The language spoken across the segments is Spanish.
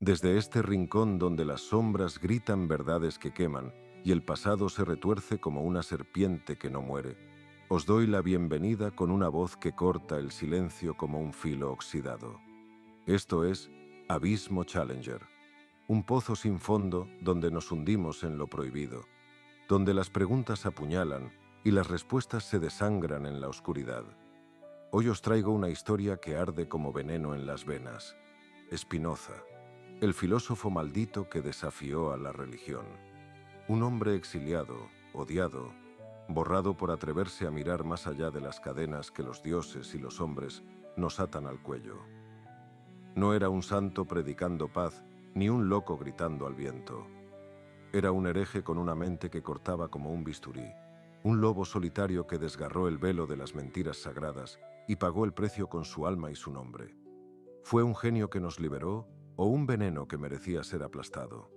Desde este rincón donde las sombras gritan verdades que queman y el pasado se retuerce como una serpiente que no muere, os doy la bienvenida con una voz que corta el silencio como un filo oxidado. Esto es Abismo Challenger, un pozo sin fondo donde nos hundimos en lo prohibido, donde las preguntas apuñalan y las respuestas se desangran en la oscuridad. Hoy os traigo una historia que arde como veneno en las venas. Spinoza, el filósofo maldito que desafió a la religión. Un hombre exiliado, odiado, borrado por atreverse a mirar más allá de las cadenas que los dioses y los hombres nos atan al cuello. No era un santo predicando paz, ni un loco gritando al viento. Era un hereje con una mente que cortaba como un bisturí, un lobo solitario que desgarró el velo de las mentiras sagradas y pagó el precio con su alma y su nombre. ¿Fue un genio que nos liberó o un veneno que merecía ser aplastado?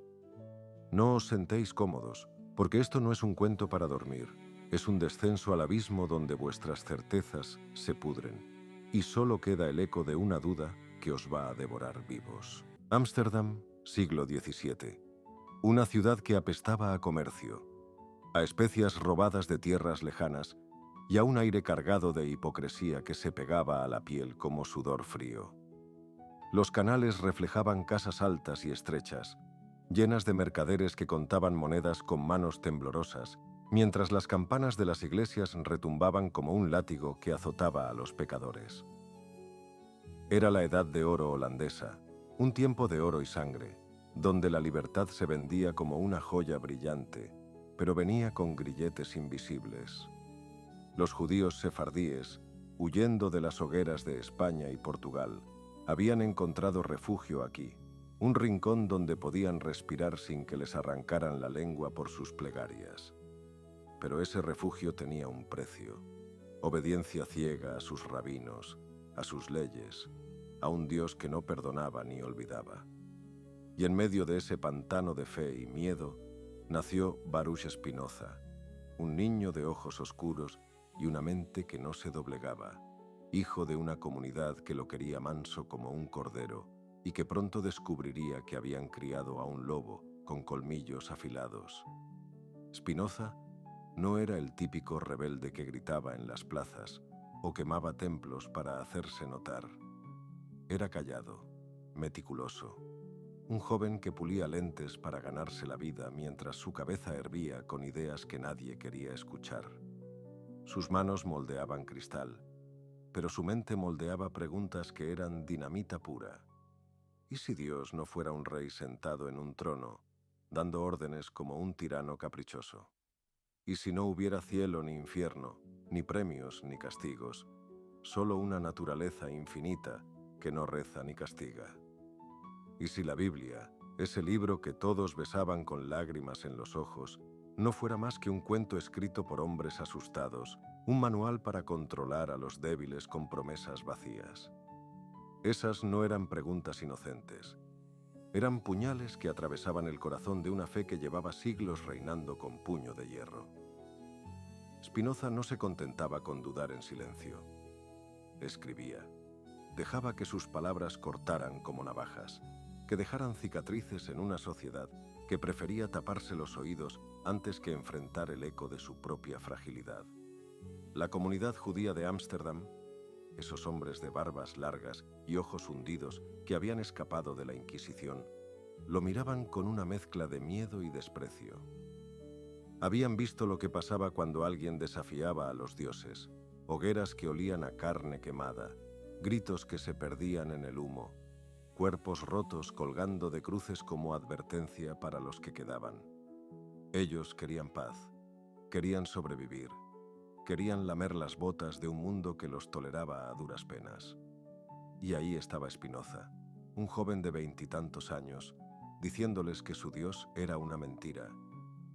No os sentéis cómodos, porque esto no es un cuento para dormir, es un descenso al abismo donde vuestras certezas se pudren, y solo queda el eco de una duda que os va a devorar vivos. Ámsterdam, siglo XVII. Una ciudad que apestaba a comercio, a especias robadas de tierras lejanas y a un aire cargado de hipocresía que se pegaba a la piel como sudor frío. Los canales reflejaban casas altas y estrechas, llenas de mercaderes que contaban monedas con manos temblorosas, mientras las campanas de las iglesias retumbaban como un látigo que azotaba a los pecadores. Era la edad de oro holandesa, un tiempo de oro y sangre, donde la libertad se vendía como una joya brillante, pero venía con grilletes invisibles. Los judíos sefardíes, huyendo de las hogueras de España y Portugal, habían encontrado refugio aquí, un rincón donde podían respirar sin que les arrancaran la lengua por sus plegarias. Pero ese refugio tenía un precio: obediencia ciega a sus rabinos, a sus leyes, a un Dios que no perdonaba ni olvidaba. Y en medio de ese pantano de fe y miedo, nació Baruch Spinoza, un niño de ojos oscuros y una mente que no se doblegaba, hijo de una comunidad que lo quería manso como un cordero y que pronto descubriría que habían criado a un lobo con colmillos afilados. Spinoza no era el típico rebelde que gritaba en las plazas o quemaba templos para hacerse notar. Era callado, meticuloso, un joven que pulía lentes para ganarse la vida mientras su cabeza hervía con ideas que nadie quería escuchar. Sus manos moldeaban cristal, pero su mente moldeaba preguntas que eran dinamita pura. ¿Y si Dios no fuera un rey sentado en un trono, dando órdenes como un tirano caprichoso? ¿Y si no hubiera cielo ni infierno, ni premios ni castigos, solo una naturaleza infinita que no reza ni castiga? ¿Y si la Biblia, ese libro que todos besaban con lágrimas en los ojos, no fuera más que un cuento escrito por hombres asustados, un manual para controlar a los débiles con promesas vacías? Esas no eran preguntas inocentes. Eran puñales que atravesaban el corazón de una fe que llevaba siglos reinando con puño de hierro. Spinoza no se contentaba con dudar en silencio. Escribía. Dejaba que sus palabras cortaran como navajas, que dejaran cicatrices en una sociedad que prefería taparse los oídos antes que enfrentar el eco de su propia fragilidad. La comunidad judía de Ámsterdam, esos hombres de barbas largas y ojos hundidos que habían escapado de la Inquisición, lo miraban con una mezcla de miedo y desprecio. Habían visto lo que pasaba cuando alguien desafiaba a los dioses: hogueras que olían a carne quemada, gritos que se perdían en el humo, cuerpos rotos colgando de cruces como advertencia para los que quedaban. Ellos querían paz, querían sobrevivir, querían lamer las botas de un mundo que los toleraba a duras penas. Y ahí estaba Spinoza, un joven de 20 y tantos años, diciéndoles que su Dios era una mentira,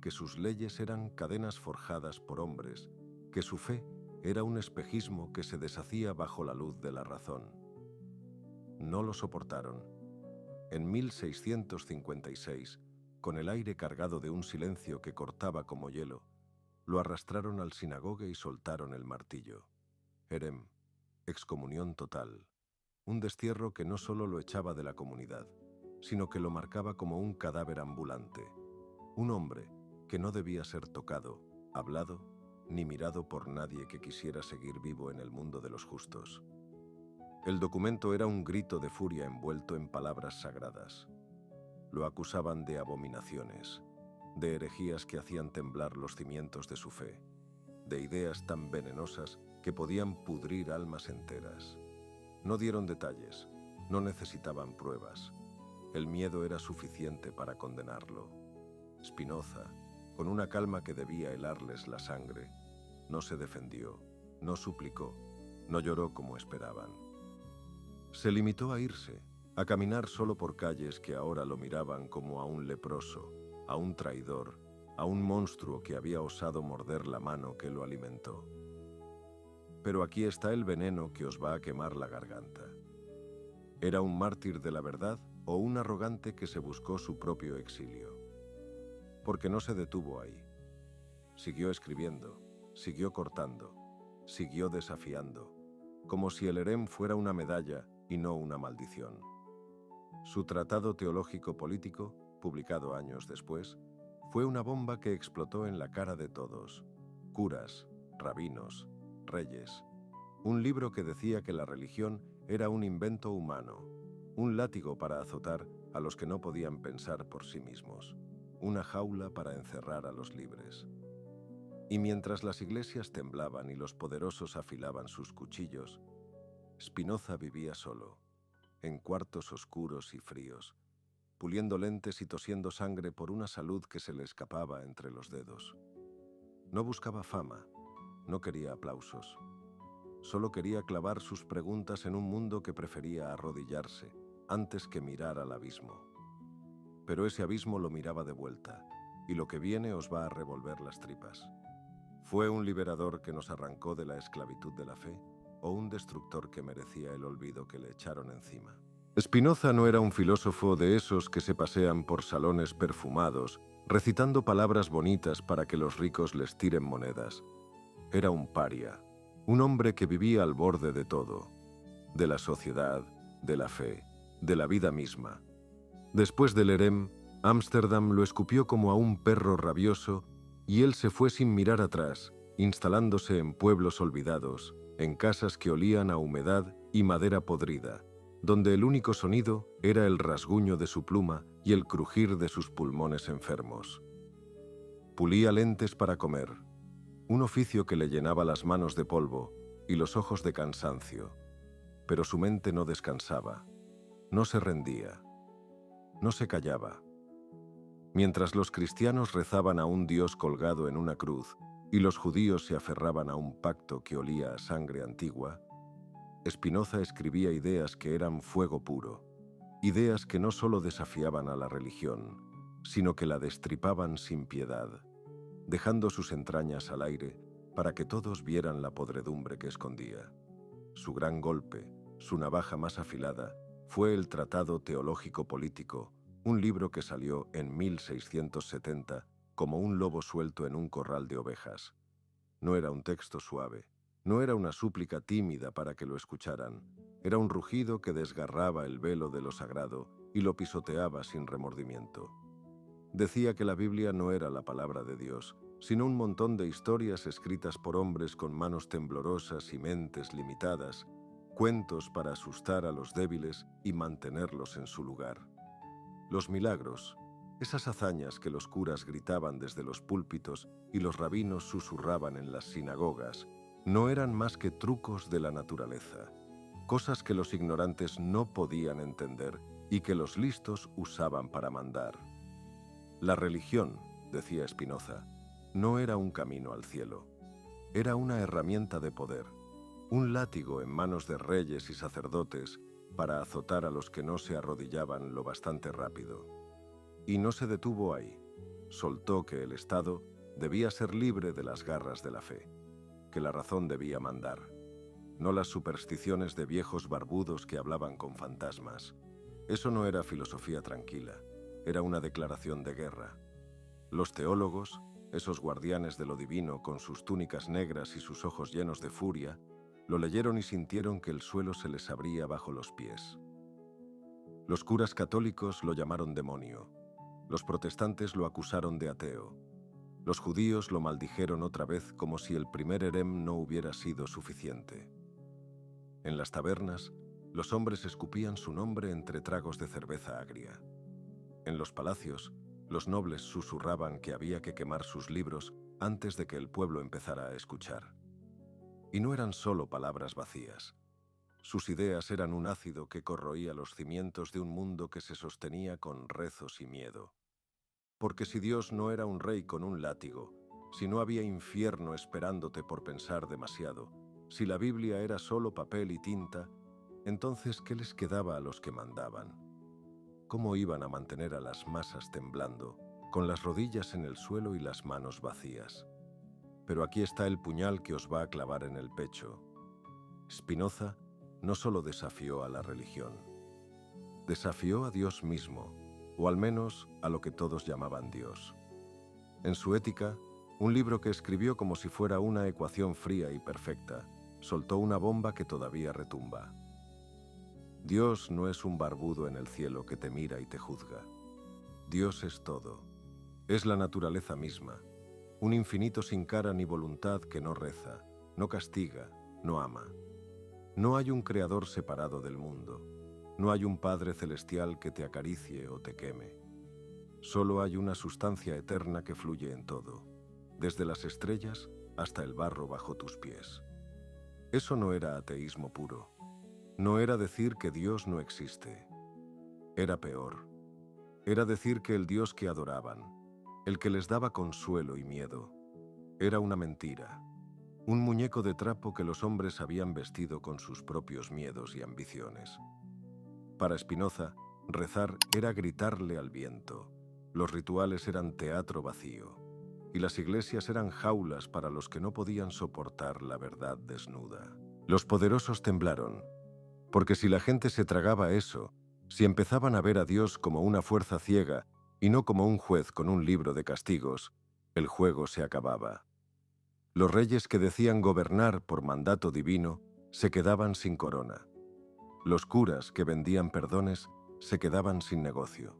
que sus leyes eran cadenas forjadas por hombres, que su fe era un espejismo que se deshacía bajo la luz de la razón. No lo soportaron. En 1656, con el aire cargado de un silencio que cortaba como hielo, lo arrastraron al sinagogue y soltaron el martillo. Herem, excomunión total. Un destierro que no solo lo echaba de la comunidad, sino que lo marcaba como un cadáver ambulante, un hombre que no debía ser tocado, hablado, ni mirado por nadie que quisiera seguir vivo en el mundo de los justos. El documento era un grito de furia envuelto en palabras sagradas. Lo acusaban de abominaciones, de herejías que hacían temblar los cimientos de su fe, de ideas tan venenosas que podían pudrir almas enteras. No dieron detalles, no necesitaban pruebas. El miedo era suficiente para condenarlo. Spinoza, con una calma que debía helarles la sangre, no se defendió, no suplicó, no lloró como esperaban. Se limitó a irse, a caminar solo por calles que ahora lo miraban como a un leproso, a un traidor, a un monstruo que había osado morder la mano que lo alimentó. Pero aquí está el veneno que os va a quemar la garganta. ¿Era un mártir de la verdad o un arrogante que se buscó su propio exilio? Porque no se detuvo ahí. Siguió escribiendo, siguió cortando, siguió desafiando, como si el Erem fuera una medalla y no una maldición. Su tratado teológico-político, publicado años después, fue una bomba que explotó en la cara de todos: curas, rabinos, reyes. Un libro que decía que la religión era un invento humano, un látigo para azotar a los que no podían pensar por sí mismos, una jaula para encerrar a los libres. Y mientras las iglesias temblaban y los poderosos afilaban sus cuchillos, Spinoza vivía solo, en cuartos oscuros y fríos, puliendo lentes y tosiendo sangre por una salud que se le escapaba entre los dedos. No buscaba fama, no quería aplausos. Solo quería clavar sus preguntas en un mundo que prefería arrodillarse antes que mirar al abismo. Pero ese abismo lo miraba de vuelta, y lo que viene os va a revolver las tripas. ¿Fue un liberador que nos arrancó de la esclavitud de la fe, o un destructor que merecía el olvido que le echaron encima? Spinoza no era un filósofo de esos que se pasean por salones perfumados, recitando palabras bonitas para que los ricos les tiren monedas. Era un paria, un hombre que vivía al borde de todo, de la sociedad, de la fe, de la vida misma. Después del Erem, Ámsterdam lo escupió como a un perro rabioso y él se fue sin mirar atrás, instalándose en pueblos olvidados, en casas que olían a humedad y madera podrida, donde el único sonido era el rasguño de su pluma y el crujir de sus pulmones enfermos. Pulía lentes para comer, un oficio que le llenaba las manos de polvo y los ojos de cansancio, pero su mente no descansaba, no se rendía, no se callaba. Mientras los cristianos rezaban a un Dios colgado en una cruz y los judíos se aferraban a un pacto que olía a sangre antigua, Spinoza escribía ideas que eran fuego puro, ideas que no solo desafiaban a la religión, sino que la destripaban sin piedad, dejando sus entrañas al aire para que todos vieran la podredumbre que escondía. Su gran golpe, su navaja más afilada, fue el Tratado Teológico-Político, un libro que salió en 1670 como un lobo suelto en un corral de ovejas. No era un texto suave, no era una súplica tímida para que lo escucharan, era un rugido que desgarraba el velo de lo sagrado y lo pisoteaba sin remordimiento. Decía que la Biblia no era la palabra de Dios, sino un montón de historias escritas por hombres con manos temblorosas y mentes limitadas, cuentos para asustar a los débiles y mantenerlos en su lugar. Los milagros, esas hazañas que los curas gritaban desde los púlpitos y los rabinos susurraban en las sinagogas, no eran más que trucos de la naturaleza, cosas que los ignorantes no podían entender y que los listos usaban para mandar. La religión, decía Spinoza, no era un camino al cielo, era una herramienta de poder, un látigo en manos de reyes y sacerdotes para azotar a los que no se arrodillaban lo bastante rápido. Y no se detuvo ahí, soltó que el Estado debía ser libre de las garras de la fe, que la razón debía mandar, no las supersticiones de viejos barbudos que hablaban con fantasmas. Eso no era filosofía tranquila, era una declaración de guerra. Los teólogos, esos guardianes de lo divino con sus túnicas negras y sus ojos llenos de furia, lo leyeron y sintieron que el suelo se les abría bajo los pies. Los curas católicos lo llamaron demonio. Los protestantes lo acusaron de ateo. Los judíos lo maldijeron otra vez como si el primer herem no hubiera sido suficiente. En las tabernas, los hombres escupían su nombre entre tragos de cerveza agria. En los palacios, los nobles susurraban que había que quemar sus libros antes de que el pueblo empezara a escuchar. Y no eran solo palabras vacías. Sus ideas eran un ácido que corroía los cimientos de un mundo que se sostenía con rezos y miedo. Porque si Dios no era un rey con un látigo, si no había infierno esperándote por pensar demasiado, si la Biblia era solo papel y tinta, entonces ¿qué les quedaba a los que mandaban? ¿Cómo iban a mantener a las masas temblando, con las rodillas en el suelo y las manos vacías? Pero aquí está el puñal que os va a clavar en el pecho. Spinoza no solo desafió a la religión, desafió a Dios mismo, o al menos a lo que todos llamaban Dios. En su Ética, un libro que escribió como si fuera una ecuación fría y perfecta, soltó una bomba que todavía retumba. Dios no es un barbudo en el cielo que te mira y te juzga. Dios es todo. Es la naturaleza misma, un infinito sin cara ni voluntad que no reza, no castiga, no ama. No hay un creador separado del mundo. No hay un Padre celestial que te acaricie o te queme. Solo hay una sustancia eterna que fluye en todo, desde las estrellas hasta el barro bajo tus pies. Eso no era ateísmo puro. No era decir que Dios no existe. Era peor. Era decir que el Dios que adoraban, el que les daba consuelo y miedo, era una mentira, un muñeco de trapo que los hombres habían vestido con sus propios miedos y ambiciones. Para Spinoza, rezar era gritarle al viento, los rituales eran teatro vacío, y las iglesias eran jaulas para los que no podían soportar la verdad desnuda. Los poderosos temblaron, porque si la gente se tragaba eso, si empezaban a ver a Dios como una fuerza ciega y no como un juez con un libro de castigos, el juego se acababa. Los reyes que decían gobernar por mandato divino se quedaban sin corona. Los curas que vendían perdones se quedaban sin negocio.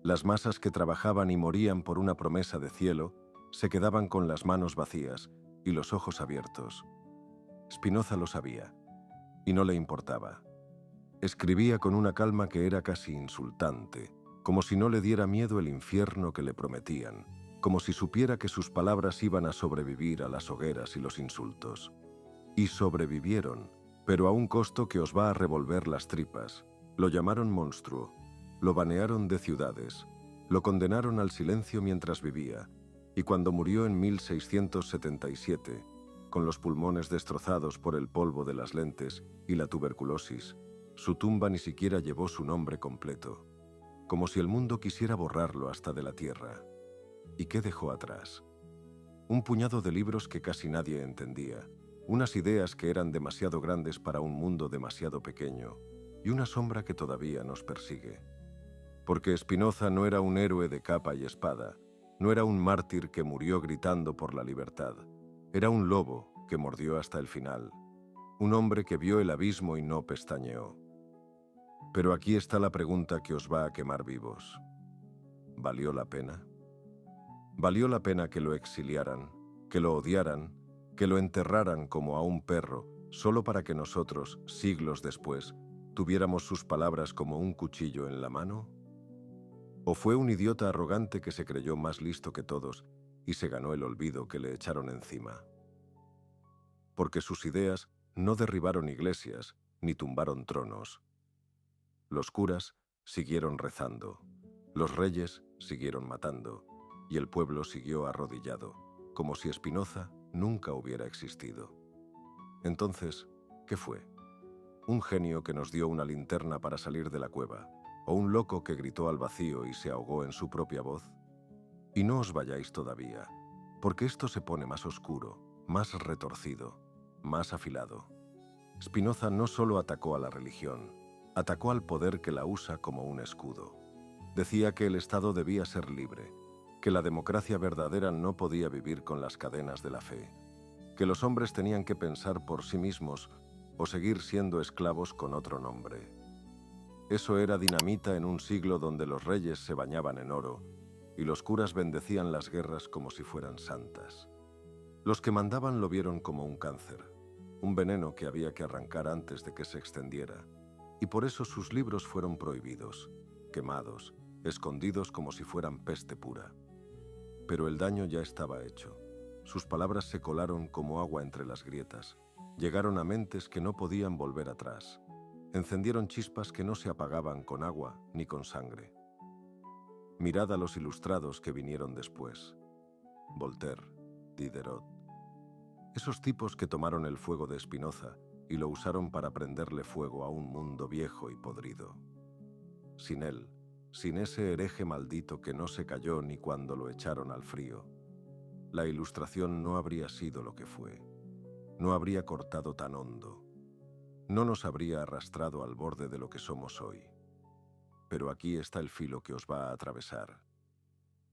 Las masas que trabajaban y morían por una promesa de cielo se quedaban con las manos vacías y los ojos abiertos. Spinoza lo sabía, y no le importaba. Escribía con una calma que era casi insultante, como si no le diera miedo el infierno que le prometían, como si supiera que sus palabras iban a sobrevivir a las hogueras y los insultos. Y sobrevivieron, pero a un costo que os va a revolver las tripas. Lo llamaron monstruo, lo banearon de ciudades, lo condenaron al silencio mientras vivía, y cuando murió en 1677, con los pulmones destrozados por el polvo de las lentes y la tuberculosis, su tumba ni siquiera llevó su nombre completo, como si el mundo quisiera borrarlo hasta de la tierra. ¿Y qué dejó atrás? Un puñado de libros que casi nadie entendía, unas ideas que eran demasiado grandes para un mundo demasiado pequeño, y una sombra que todavía nos persigue. Porque Spinoza no era un héroe de capa y espada, no era un mártir que murió gritando por la libertad, era un lobo que mordió hasta el final, un hombre que vio el abismo y no pestañeó. Pero aquí está la pregunta que os va a quemar vivos. ¿Valió la pena? ¿Valió la pena que lo exiliaran, que lo odiaran, que lo enterraran como a un perro, solo para que nosotros, siglos después, tuviéramos sus palabras como un cuchillo en la mano? ¿O fue un idiota arrogante que se creyó más listo que todos y se ganó el olvido que le echaron encima? Porque sus ideas no derribaron iglesias ni tumbaron tronos. Los curas siguieron rezando, los reyes siguieron matando, y el pueblo siguió arrodillado, como si Spinoza nunca hubiera existido. Entonces, ¿qué fue? ¿Un genio que nos dio una linterna para salir de la cueva? ¿O un loco que gritó al vacío y se ahogó en su propia voz? Y no os vayáis todavía, porque esto se pone más oscuro, más retorcido, más afilado. Spinoza no solo atacó a la religión, atacó al poder que la usa como un escudo. Decía que el Estado debía ser libre, que la democracia verdadera no podía vivir con las cadenas de la fe, que los hombres tenían que pensar por sí mismos o seguir siendo esclavos con otro nombre. Eso era dinamita en un siglo donde los reyes se bañaban en oro y los curas bendecían las guerras como si fueran santas. Los que mandaban lo vieron como un cáncer, un veneno que había que arrancar antes de que se extendiera, y por eso sus libros fueron prohibidos, quemados, escondidos como si fueran peste pura. Pero el daño ya estaba hecho. Sus palabras se colaron como agua entre las grietas, llegaron a mentes que no podían volver atrás, encendieron chispas que no se apagaban con agua ni con sangre. Mirad a los ilustrados que vinieron después. Voltaire, Diderot. Esos tipos que tomaron el fuego de Spinoza y lo usaron para prenderle fuego a un mundo viejo y podrido. Sin él, sin ese hereje maldito que no se cayó ni cuando lo echaron al frío, la Ilustración no habría sido lo que fue. No habría cortado tan hondo. No nos habría arrastrado al borde de lo que somos hoy. Pero aquí está el filo que os va a atravesar.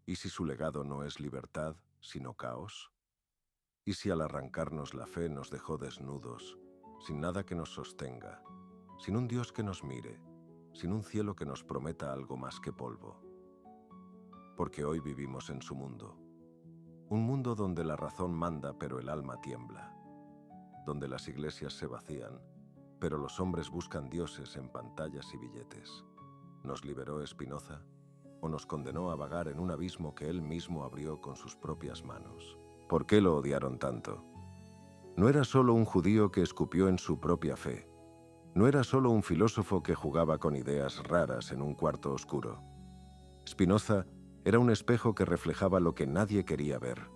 ¿Y si su legado no es libertad, sino caos? ¿Y si al arrancarnos la fe nos dejó desnudos, sin nada que nos sostenga, sin un Dios que nos mire, sin un cielo que nos prometa algo más que polvo? Porque hoy vivimos en su mundo. Un mundo donde la razón manda pero el alma tiembla. Donde las iglesias se vacían, pero los hombres buscan dioses en pantallas y billetes. ¿Nos liberó Spinoza o nos condenó a vagar en un abismo que él mismo abrió con sus propias manos? ¿Por qué lo odiaron tanto? No era solo un judío que escupió en su propia fe. No era solo un filósofo que jugaba con ideas raras en un cuarto oscuro. Spinoza era un espejo que reflejaba lo que nadie quería ver.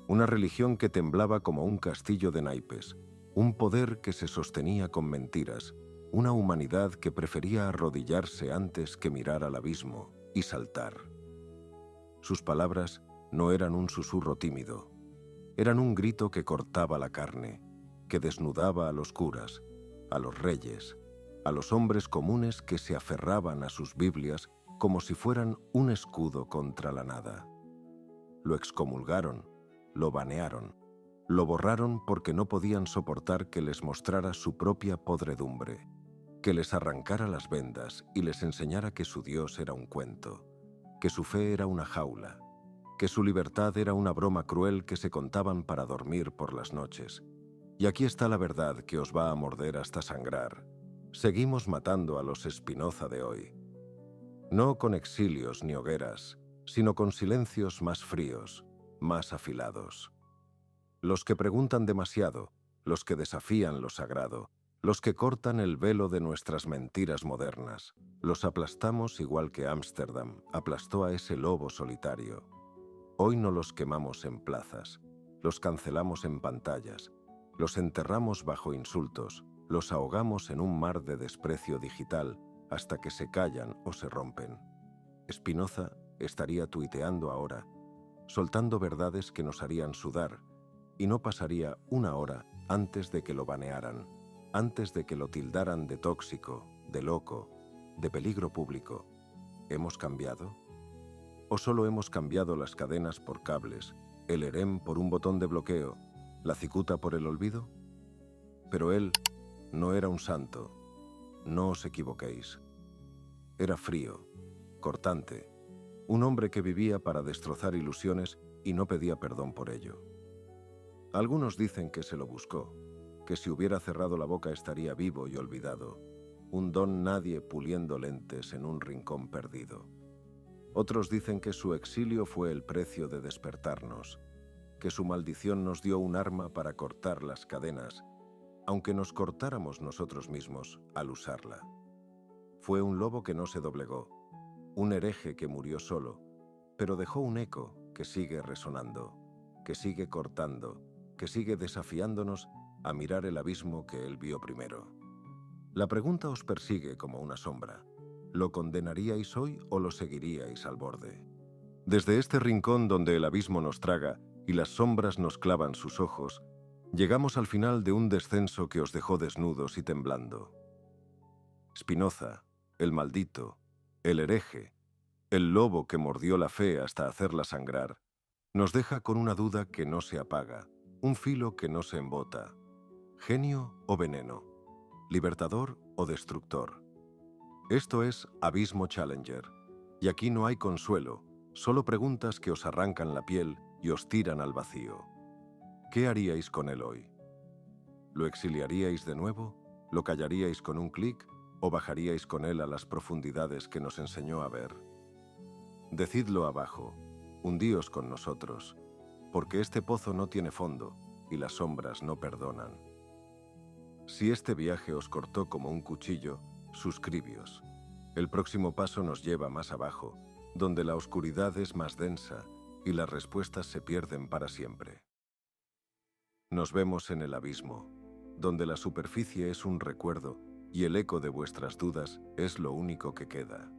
Una religión que temblaba como un castillo de naipes, un poder que se sostenía con mentiras, una humanidad que prefería arrodillarse antes que mirar al abismo y saltar. Sus palabras no eran un susurro tímido, eran un grito que cortaba la carne, que desnudaba a los curas, a los reyes, a los hombres comunes que se aferraban a sus Biblias como si fueran un escudo contra la nada. Lo excomulgaron, lo banearon, lo borraron porque no podían soportar que les mostrara su propia podredumbre, que les arrancara las vendas y les enseñara que su Dios era un cuento, que su fe era una jaula, que su libertad era una broma cruel que se contaban para dormir por las noches. Y aquí está la verdad que os va a morder hasta sangrar. Seguimos matando a los Spinoza de hoy. No con exilios ni hogueras, sino con silencios más fríos, más afilados. Los que preguntan demasiado, los que desafían lo sagrado, los que cortan el velo de nuestras mentiras modernas, los aplastamos igual que Ámsterdam aplastó a ese lobo solitario. Hoy no los quemamos en plazas, los cancelamos en pantallas, los enterramos bajo insultos, los ahogamos en un mar de desprecio digital hasta que se callan o se rompen. Spinoza estaría tuiteando ahora, soltando verdades que nos harían sudar, y no pasaría una hora antes de que lo banearan, antes de que lo tildaran de tóxico, de loco, de peligro público. ¿Hemos cambiado? ¿O solo hemos cambiado las cadenas por cables, el EREM por un botón de bloqueo, la cicuta por el olvido? Pero él no era un santo, no os equivoquéis. Era frío, cortante, un hombre que vivía para destrozar ilusiones y no pedía perdón por ello. Algunos dicen que se lo buscó, que si hubiera cerrado la boca estaría vivo y olvidado, un don nadie puliendo lentes en un rincón perdido. Otros dicen que su exilio fue el precio de despertarnos, que su maldición nos dio un arma para cortar las cadenas, aunque nos cortáramos nosotros mismos al usarla. Fue un lobo que no se doblegó, un hereje que murió solo, pero dejó un eco que sigue resonando, que sigue cortando, que sigue desafiándonos a mirar el abismo que él vio primero. La pregunta os persigue como una sombra. ¿Lo condenaríais hoy o lo seguiríais al borde? Desde este rincón donde el abismo nos traga y las sombras nos clavan sus ojos, llegamos al final de un descenso que os dejó desnudos y temblando. Spinoza, el maldito, el hereje, el lobo que mordió la fe hasta hacerla sangrar, nos deja con una duda que no se apaga, un filo que no se embota. ¿Genio o veneno? ¿Libertador o destructor? Esto es Abismo Challenger, y aquí no hay consuelo, solo preguntas que os arrancan la piel y os tiran al vacío. ¿Qué haríais con él hoy? ¿Lo exiliaríais de nuevo? ¿Lo callaríais con un clic? ¿O bajaríais con él a las profundidades que nos enseñó a ver? Decidlo abajo, hundíos con nosotros, porque este pozo no tiene fondo y las sombras no perdonan. Si este viaje os cortó como un cuchillo, suscribíos. El próximo paso nos lleva más abajo, donde la oscuridad es más densa y las respuestas se pierden para siempre. Nos vemos en el abismo, donde la superficie es un recuerdo y el eco de vuestras dudas es lo único que queda.